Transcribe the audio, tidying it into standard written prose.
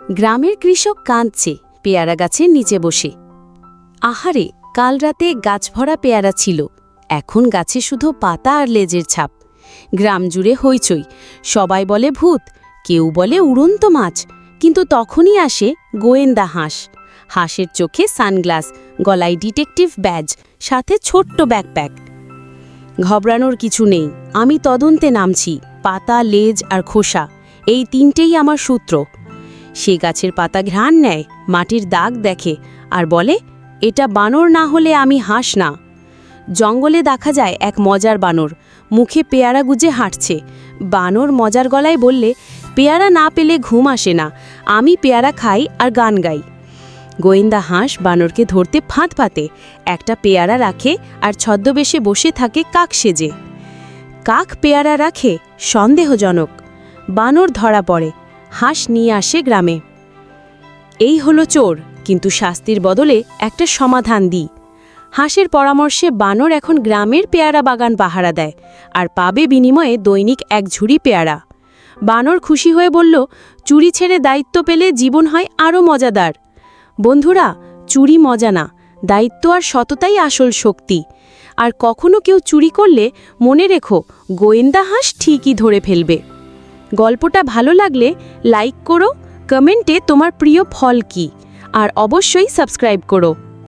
গ্রামের কৃষক কাঁদছে পেয়ারা গাছের নিচে বসে। আহারে, কাল রাতে গাছ ভরা পেয়ারা ছিল, এখন গাছে শুধু পাতা আর লেজের ছাপ। গ্রাম জুড়ে হইচই, সবাই বলে ভূত, কেউ বলে উড়ন্ত মাছ, কিন্তু তখনই আসে গোয়েন্দা হাঁস। হাঁসের চোখে সানগ্লাস, গলায় ডিটেকটিভ ব্যাজ, সাথে ছোট্ট ব্যাকপ্যাক। ঘবরানোর কিছু নেই, আমি তদন্তে নামছি। পাতা, লেজ আর খোসা, এই তিনটেই আমার সূত্র। সে গাছের পাতা ঘ্রাণ নেয়, মাটির দাগ দেখে আর বলে, এটা বানর না হলে আমি হাঁস না। জঙ্গলে দেখা যায় এক মজার বানর, মুখে পেয়ারা গুজে হাঁটছে। বানর মজার গলায় বললে, পেয়ারা না পেলে ঘুম আসে না, আমি পেয়ারা খাই আর গান গাই। গোয়েন্দা হাঁস বানরকে ধরতে ফাঁদ পাতে, একটা পেয়ারা রাখে আর ছদ্মবেশে বসে থাকে কাক সেজে। কাক পেয়ারা রাখে, সন্দেহজনক। বানর ধরা পড়ে, হাঁস নিয়ে আসে গ্রামে। এই হলো চোর, কিন্তু শাস্তির বদলে একটা সমাধান দিই। হাঁসের পরামর্শে বানর এখন গ্রামের পেয়ারা বাগান পাহারা দেয় আর পাবে বিনিময়ে দৈনিক এক ঝুড়ি পেয়ারা। বানর খুশি হয়ে বলল, চুরি ছেড়ে দায়িত্ব পেলে জীবন হয় আরও মজাদার। বন্ধুরা, চুরি মজা না, দায়িত্ব আর সততাই আসল শক্তি। আর কখনো কেউ চুরি করলে মনে রেখো, গোয়েন্দা হাঁস ঠিকই ধরে ফেলবে। গল্পটা ভালো লাগলে লাইক করো, কমেন্টে তোমার প্রিয় ফল কী, আর অবশ্যই সাবস্ক্রাইব করো।